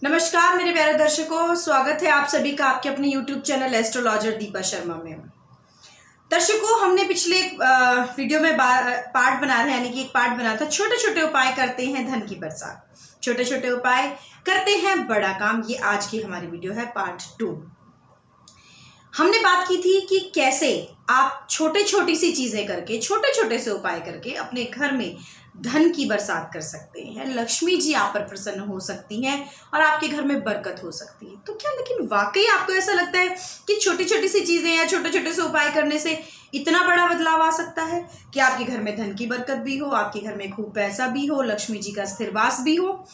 नमस्कार मेरे प्यारे दर्शकों, स्वागत है आप सभी का आपके अपने YouTube channel astrologer Deepa Sharma में। दर्शकों, हमने पिछले वीडियो में पार्ट बना रहे हैं, यानी कि एक पार्ट बना था छोटे छोटे उपाय करते हैं धन की बरसात, छोटे छोटे उपाय करते हैं बड़ा काम। ये आज की हमारी वीडियो है पार्ट 2। हमने बात की थी कि कैसे आप छोटे छोटी सी चीजें करके, छोटे छोटे से उपाय करके अपने घर में धन की बरसात कर सकते हैं। लक्ष्मी जी आप पर प्रसन्न हो सकती हैं और आपके घर में बरकत हो सकती है। तो क्या लेकिन वाकई आपको ऐसा लगता है कि छोटी छोटी सी चीजें या छोटे छोटे से उपाय करने से इतना बड़ा बदलाव आ सकता है कि आपके घर में धन की बरकत भी हो, आपके घर में खूब पैसा भी हो, लक्ष्मी जी का स्थिर वास भी हो?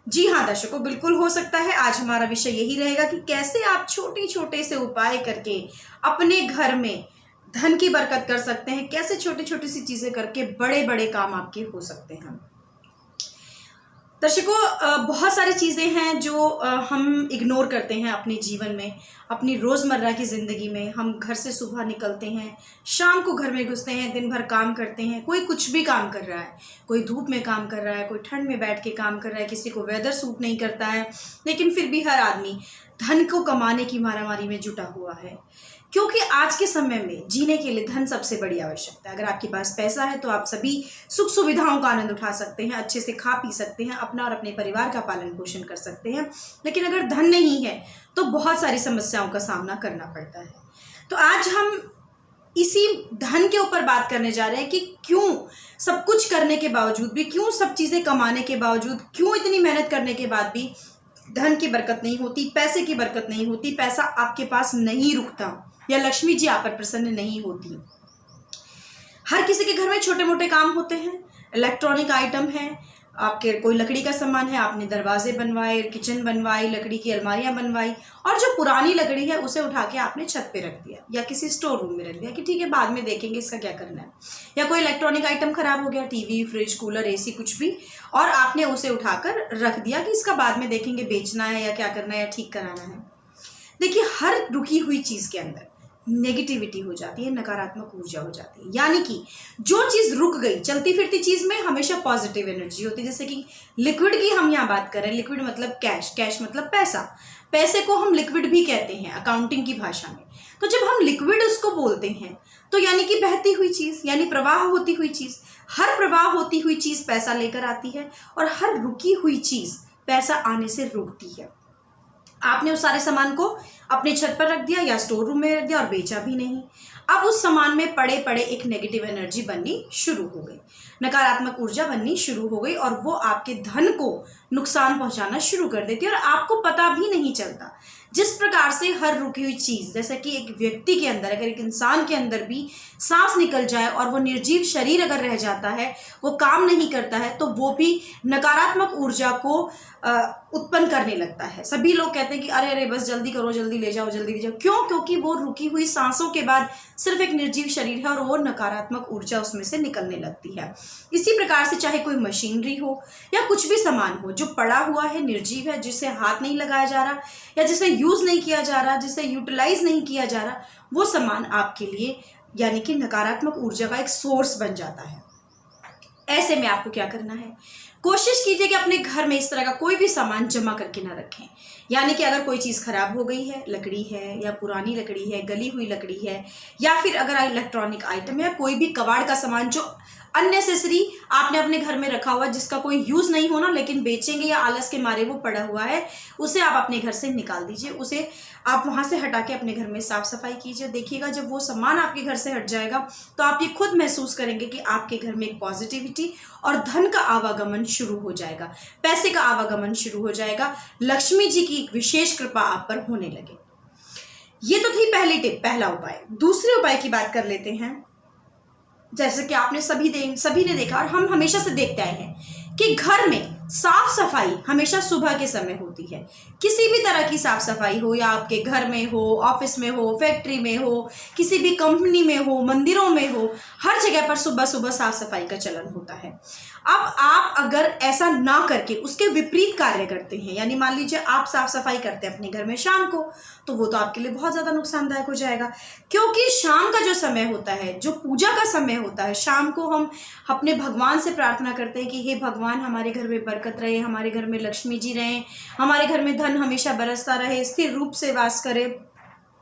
जी हाँ दर्शकों, बिल्कुल हो सकता है। आज हमारा विषय यही रहेगा कि कैसे आप छोटे छोटे से उपाय करके अपने घर में धन की बरकत कर सकते हैं, कैसे छोटी छोटी सी चीजें करके बड़े बड़े काम आपके हो सकते हैं। दर्शकों, बहुत सारी चीजें हैं जो हम इग्नोर करते हैं अपने जीवन में, अपनी रोजमर्रा की जिंदगी में। हम घर से सुबह निकलते हैं, शाम को घर में घुसते हैं, दिन भर काम करते हैं। कोई कुछ भी काम कर रहा है, कोई धूप में काम कर रहा है, कोई ठंड में बैठ के काम कर रहा है, किसी को वेदर सूट नहीं करता है, लेकिन फिर भी हर आदमी धन को कमाने की मारामारी में जुटा हुआ है। क्योंकि आज के समय में जीने के लिए धन सबसे बड़ी आवश्यकता है। अगर आपके पास पैसा है तो आप सभी सुख सुविधाओं का आनंद उठा सकते हैं, अच्छे से खा पी सकते हैं, अपना और अपने परिवार का पालन पोषण कर सकते हैं। लेकिन अगर धन नहीं है तो बहुत सारी समस्याओं का सामना करना पड़ता है। तो आज हम इसी धन के ऊपर बात करने जा रहे हैं कि क्यों सब कुछ करने के बावजूद भी, क्यों सब चीजें कमाने के बावजूद, क्यों इतनी मेहनत करने के बाद भी धन की बरकत नहीं होती, पैसे की बरकत नहीं होती, पैसा आपके पास नहीं रुकता या लक्ष्मी जी आप पर प्रसन्न नहीं होती। हर किसी के घर में छोटे मोटे काम होते हैं, इलेक्ट्रॉनिक आइटम है, आपके कोई लकड़ी का सामान है, आपने दरवाजे बनवाए, किचन बनवाई, लकड़ी की अलमारियां बनवाई, और जो पुरानी लकड़ी है उसे उठा के आपने छत पे रख दिया या किसी स्टोर रूम में रख दिया कि ठीक है बाद में देखेंगे इसका क्या करना है। या कोई इलेक्ट्रॉनिक आइटम खराब हो गया, टीवी, फ्रिज, कूलर, एसी, कुछ भी, और आपने उसे उठाकर रख दिया कि इसका बाद में देखेंगे, बेचना है या क्या करना है या ठीक कराना है। देखिए, हर रुकी हुई चीज के अंदर नेगेटिविटी हो जाती है, नकारात्मक ऊर्जा हो जाती है। यानी कि जो चीज रुक गई, चलती फिरती चीज में हमेशा पॉजिटिव एनर्जी होती है। जैसे कि लिक्विड की हम यहाँ बात करें, लिक्विड मतलब कैश, कैश मतलब पैसा, पैसे को हम लिक्विड भी कहते हैं अकाउंटिंग की भाषा में। तो जब हम लिक्विड उसको बोलते हैं तो यानी कि बहती हुई चीज, यानी प्रवाह होती हुई चीज। हर प्रवाह होती हुई चीज पैसा लेकर आती है और हर रुकी हुई चीज पैसा आने से रुकती है। आपने उस सारे सामान को अपने छत पर रख दिया या स्टोर रूम में रख दिया और बेचा भी नहीं। अब उस सामान में पड़े पड़े एक नेगेटिव एनर्जी बननी शुरू हो गई, नकारात्मक ऊर्जा बननी शुरू हो गई, और वो आपके धन को नुकसान पहुंचाना शुरू कर देती है और आपको पता भी नहीं चलता। जिस प्रकार से हर रुकी हुई चीज, जैसे कि एक व्यक्ति के अंदर, अगर एक इंसान के अंदर भी सांस निकल जाए और वो निर्जीव शरीर अगर रह जाता है, वो काम नहीं करता है, तो वो भी नकारात्मक ऊर्जा को उत्पन्न करने लगता है। सभी लोग कहते हैं कि अरे अरे बस जल्दी करो, जल्दी ले जाओ, जल्दी ले जाओ। क्यों? क्योंकि वो रुकी हुई सांसों के बाद सिर्फ एक निर्जीव शरीर है और वो नकारात्मक ऊर्जा उसमें से निकलने लगती है। इसी प्रकार से चाहे कोई मशीनरी हो या कुछ भी सामान हो जो पड़ा हुआ है, निर्जीव है, जिसे हाथ नहीं लगाया जा रहा या जिसे यूज नहीं किया जा रहा, जिसे यूटिलाइज नहीं किया जा रहा, वो सामान आपके लिए यानी कि नकारात्मक ऊर्जा का एक सोर्स बन जाता है। ऐसे में आपको क्या करना है? कोशिश कीजिए कि अपने घर में इस तरह का कोई भी सामान जमा करके ना रखें। यानी कि अगर कोई चीज़ खराब हो गई है, लकड़ी है या पुरानी लकड़ी है, गली हुई लकड़ी है, या फिर अगर इलेक्ट्रॉनिक आइटम है, कोई भी कबाड़ का सामान जो अननेसेसरी आपने अपने घर में रखा हुआ, जिसका कोई यूज नहीं होना लेकिन बेचेंगे या आलस के मारे वो पड़ा हुआ है, उसे आप अपने घर से निकाल दीजिए, उसे आप वहां से हटा के अपने घर में साफ सफाई कीजिए। देखिएगा जब वो सामान आपके घर से हट जाएगा तो आप ये खुद महसूस करेंगे कि आपके घर में एक पॉजिटिविटी और धन का आवागमन शुरू हो जाएगा, पैसे का आवागमन शुरू हो जाएगा, लक्ष्मी जी की विशेष कृपा आप पर होने लगे। ये तो थी पहली टिप, पहला उपाय। दूसरे उपाय की बात कर लेते हैं। जैसे कि आपने सभी ने देखा और हम हमेशा से देखते आए हैं कि घर में साफ सफाई हमेशा सुबह के समय होती है। किसी भी तरह की साफ सफाई हो, या आपके घर में हो, ऑफिस में हो, फैक्ट्री में हो, किसी भी कंपनी में हो, मंदिरों में हो, हर जगह पर सुबह सुबह साफ सफाई का चलन होता है। अब आप अगर ऐसा ना करके उसके विपरीत कार्य करते हैं, यानी मान लीजिए आप साफ सफाई करते हैं अपने घर में शाम को, तो वो तो आपके लिए बहुत ज़्यादा नुकसानदायक हो जाएगा। क्योंकि शाम का जो समय होता है, जो पूजा का समय होता है, शाम को हम अपने भगवान से प्रार्थना करते हैं कि हे भगवान, हमारे घर में बरकत रहे, हमारे घर में लक्ष्मी जी रहें, हमारे घर में धन हमेशा बरसता रहे, स्थिर रूप से वास करे,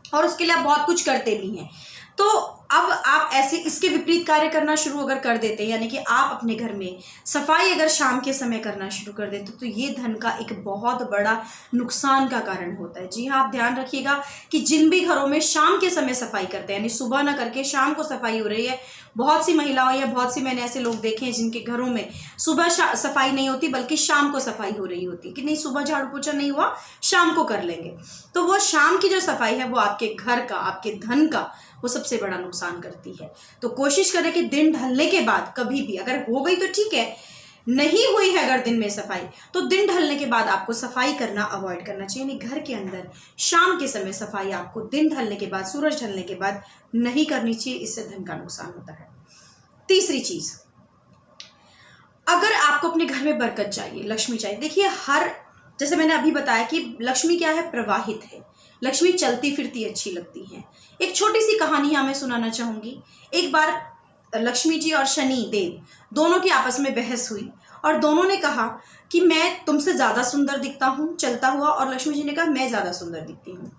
और उसके लिए आप बहुत कुछ करते भी हैं। तो अब आप ऐसे इसके विपरीत कार्य करना शुरू अगर कर देते हैं, यानी कि आप अपने घर में सफाई अगर शाम के समय करना शुरू कर देते, तो ये धन का एक बहुत बड़ा नुकसान का कारण होता है। जी हाँ, आप ध्यान रखिएगा कि जिन भी घरों में शाम के समय सफाई करते हैं, यानी सुबह ना करके शाम को सफाई हो रही है, बहुत सी महिलाओं या बहुत सी मैंने ऐसे लोग देखे हैं जिनके घरों में सुबह सफाई नहीं होती बल्कि शाम को सफाई हो रही होती, कि नहीं सुबह झाड़ू पोछा नहीं हुआ, शाम को कर लेंगे। तो वो शाम की जो सफाई है वो आपके घर का, आपके धन का वो सबसे बड़ा नुकसान करती है। तो कोशिश करें कि दिन ढलने के बाद कभी भी, अगर हो गई तो ठीक है, नहीं हुई है अगर दिन में सफाई, तो दिन ढलने के बाद आपको सफाई करना अवॉइड करना चाहिए। यानी घर के अंदर शाम के समय सफाई आपको दिन ढलने के बाद, सूरज ढलने के बाद नहीं करनी चाहिए, इससे धन का नुकसान होता है। तीसरी चीज, अगर आपको अपने घर में बरकत चाहिए, लक्ष्मी चाहिए, देखिए जैसे मैंने अभी बताया कि लक्ष्मी क्या है, प्रवाहित है, लक्ष्मी चलती फिरती अच्छी लगती है। एक छोटी सी कहानी यहाँ मैं सुनाना चाहूंगी। एक बार लक्ष्मी जी और शनि देव दोनों की आपस में बहस हुई, और दोनों ने कहा कि मैं तुमसे ज़्यादा सुंदर दिखता हूँ चलता हुआ, और लक्ष्मी जी ने कहा मैं ज़्यादा सुंदर दिखती हूँ,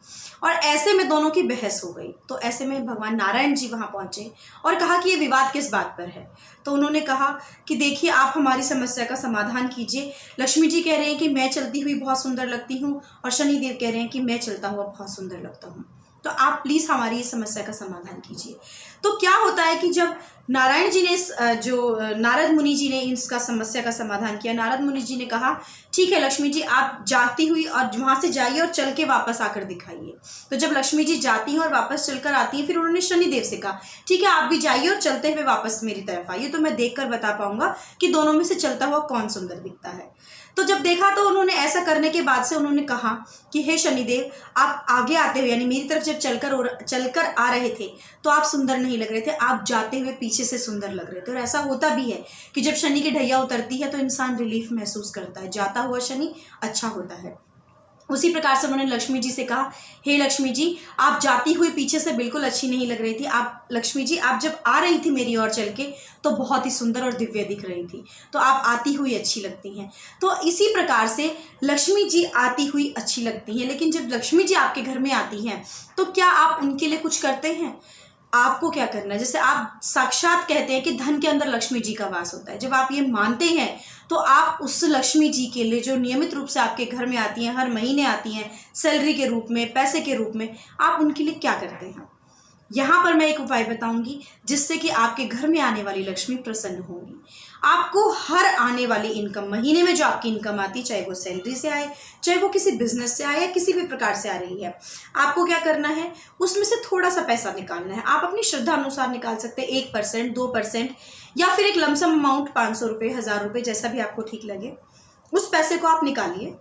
और ऐसे में दोनों की बहस हो गई। तो ऐसे में भगवान नारायण जी वहाँ पहुँचे और कहा कि ये विवाद किस बात पर है। तो उन्होंने कहा कि देखिए, आप हमारी समस्या का समाधान कीजिए। लक्ष्मी जी कह रहे हैं कि मैं चलती हुई बहुत सुंदर लगती हूँ, और शनिदेव कह रहे हैं कि मैं चलता हुआ बहुत सुंदर लगता हूँ, तो आप प्लीज़ हमारी इस समस्या का समाधान कीजिए। तो क्या होता है कि जब नारायण जी ने नारद मुनि जी ने इसका समस्या का समाधान किया, नारद मुनि जी ने कहा ठीक है लक्ष्मी जी, आप जाती हुई और वहाँ से जाइए और चल के वापस आकर दिखाइए। तो जब लक्ष्मी जी जाती हैं और वापस चलकर आती हैं, फिर उन्होंने शनिदेव से कहा ठीक है आप भी जाइए और चलते हुए वापस मेरी तरफ आइए, तो मैं देखकर बता पाऊंगा कि दोनों में से चलता हुआ कौन सुंदर दिखता है। तो जब देखा तो उन्होंने ऐसा करने के बाद से उन्होंने कहा कि हे शनिदेव, आप आगे आते हुए यानी मेरी तरफ जब चलकर आ रहे थे तो आप सुंदर नहीं लग रहे थे, आप जाते हुए पीछे से सुंदर लग रहे थे। और ऐसा होता भी है कि जब शनि की ढैया उतरती है तो इंसान रिलीफ महसूस करता है, जाता हुआ शनि अच्छा होता है। उसी प्रकार से उन्होंने लक्ष्मी जी से कहा हे लक्ष्मी जी, आप जाती हुई पीछे से बिल्कुल अच्छी नहीं लग रही थी, आप लक्ष्मी जी आप जब आ रही थी मेरी ओर चल के तो बहुत ही सुंदर और दिव्य दिख रही थी, तो आप आती हुई अच्छी लगती हैं। तो इसी प्रकार से लक्ष्मी जी आती हुई अच्छी लगती हैं, लेकिन जब लक्ष्मी जी आपके घर में आती हैं तो क्या आप उनके लिए कुछ करते हैं? आपको क्या करना है, जैसे आप साक्षात कहते हैं कि धन के अंदर लक्ष्मी जी का वास होता है, जब आप ये मानते हैं तो आप उस लक्ष्मी जी के लिए जो नियमित रूप से आपके घर में आती हैं, हर महीने आती हैं सैलरी के रूप में, पैसे के रूप में, आप उनके लिए क्या करते हैं? यहाँ पर मैं एक उपाय बताऊंगी जिससे कि आपके घर में आने वाली लक्ष्मी प्रसन्न होगी। आपको हर आने वाली इनकम, महीने में जो आपकी इनकम आती, चाहे वो सैलरी से आए, चाहे वो किसी बिजनेस से आए या किसी भी प्रकार से आ रही है, आपको क्या करना है, उसमें से थोड़ा सा पैसा निकालना है। आप अपनी श्रद्धा अनुसार निकाल सकते हैं, 1%, 2%, या फिर एक लमसम अमाउंट 500 रुपये, 1000 रुपये, जैसा भी आपको ठीक लगे। उस पैसे को आप निकालिए,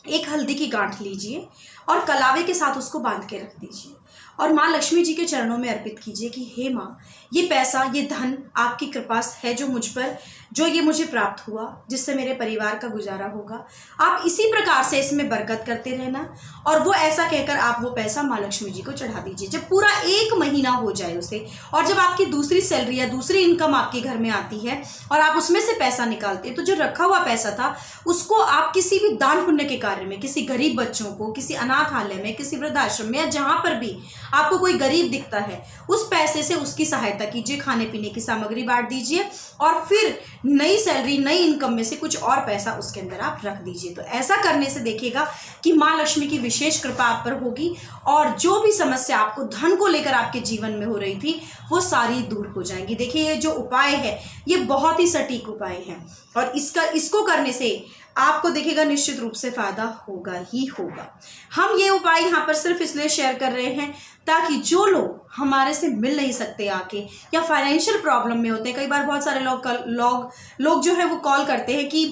एक हल्दी की गांठ लीजिए और कलावे के साथ उसको बांध के रख दीजिए और माँ लक्ष्मी जी के चरणों में अर्पित कीजिए कि हे माँ, ये पैसा, ये धन आपकी कृपा है जो मुझ पर, जो ये मुझे प्राप्त हुआ, जिससे मेरे परिवार का गुजारा होगा। आप इसी प्रकार से इसमें बरकत करते रहना, और वो ऐसा कहकर आप वो पैसा माँ लक्ष्मी जी को चढ़ा दीजिए। जब पूरा 1 महीना हो जाए उसे, और जब आपकी दूसरी सैलरी या दूसरी इनकम आपके घर में आती है और आप उसमें से पैसा निकालते हैं, तो जो रखा हुआ पैसा था उसको आप किसी भी दान पुण्य के कार्य में, किसी गरीब बच्चों को, किसी अनाथालय में, किसी वृद्धाश्रम में, या जहाँ पर भी आपको कोई गरीब दिखता है, उस पैसे से उसकी सहायता कीजिए, खाने पीने की सामग्री बांट दीजिए, और फिर नई सैलरी, नई इनकम में से कुछ और पैसा उसके अंदर आप रख दीजिए। तो ऐसा करने से देखिएगा कि माँ लक्ष्मी की विशेष कृपा आप पर होगी, और जो भी समस्या आपको धन को लेकर आपके जीवन में हो रही थी वो सारी दूर हो जाएंगी। देखिए, ये जो उपाय है ये बहुत ही सटीक उपाय है, और इसको करने से आपको देखिएगा निश्चित रूप से फायदा होगा ही होगा। हम ये उपाय यहाँ पर सिर्फ इसलिए शेयर कर रहे हैं ताकि जो लोग हमारे से मिल नहीं सकते आके, या फाइनेंशियल प्रॉब्लम में होते हैं, कई बार बहुत सारे लोग जो है वो कॉल करते हैं कि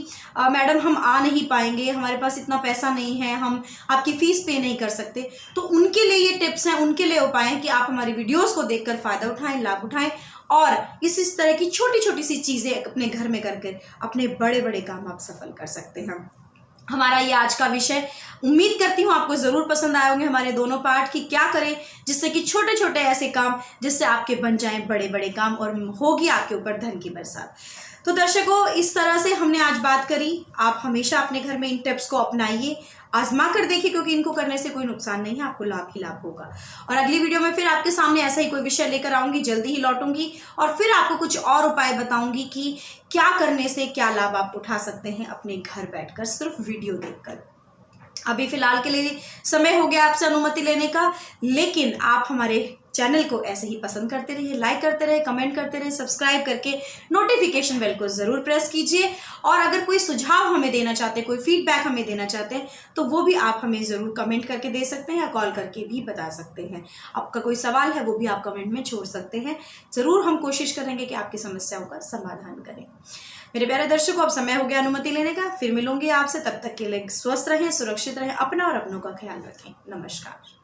मैडम हम आ नहीं पाएंगे, हमारे पास इतना पैसा नहीं है, हम आपकी फीस पे नहीं कर सकते। तो उनके लिए ये टिप्स हैं, उनके लिए उपाय हैं कि आप हमारी वीडियोस को देखकर फ़ायदा उठाएं, लाभ उठाएं, और इस तरह की छोटी छोटी सी चीज़ें अपने घर में करके अपने बड़े बड़े काम आप सफल कर सकते हैं। हमारा ये आज का विषय, उम्मीद करती हूँ आपको ज़रूर पसंद आए होंगे हमारे दोनों पार्ट, कि क्या करें जिससे कि छोटे छोटे ऐसे काम जिससे आपके बन जाएं बड़े बड़े काम और होगी आपके ऊपर धन की बरसात। तो दर्शकों, इस तरह से हमने आज बात करी। आप हमेशा अपने घर में इन टिप्स को अपनाइए, आजमा कर देखिए, क्योंकि इनको करने से कोई नुकसान नहीं है, आपको लाभ ही लाभ होगा। और अगली वीडियो में फिर आपके सामने ऐसा ही कोई विषय लेकर आऊंगी, जल्दी ही लौटूंगी और फिर आपको कुछ और उपाय बताऊंगी कि क्या करने से क्या लाभ आप उठा सकते हैं अपने घर बैठकर सिर्फ वीडियो देखकर। अभी फिलहाल के लिए समय हो गया आपसे अनुमति लेने का, लेकिन आप हमारे चैनल को ऐसे ही पसंद करते रहिए, लाइक करते रहे, कमेंट करते रहे, सब्सक्राइब करके नोटिफिकेशन बेल को ज़रूर प्रेस कीजिए। और अगर कोई सुझाव हमें देना चाहते हैं, कोई फीडबैक हमें देना चाहते हैं, तो वो भी आप हमें ज़रूर कमेंट करके दे सकते हैं या कॉल करके भी बता सकते हैं। आपका कोई सवाल है वो भी आप कमेंट में छोड़ सकते हैं। ज़रूर हम कोशिश करेंगे कि आपकी समस्याओं का समाधान करें। मेरे प्यारे दर्शकों, अब समय हो गया अनुमति लेने का। फिर मिलूंगी आपसे, तब तक के लिए स्वस्थ रहें, सुरक्षित रहें, अपना और अपनों का ख्याल रखें। नमस्कार।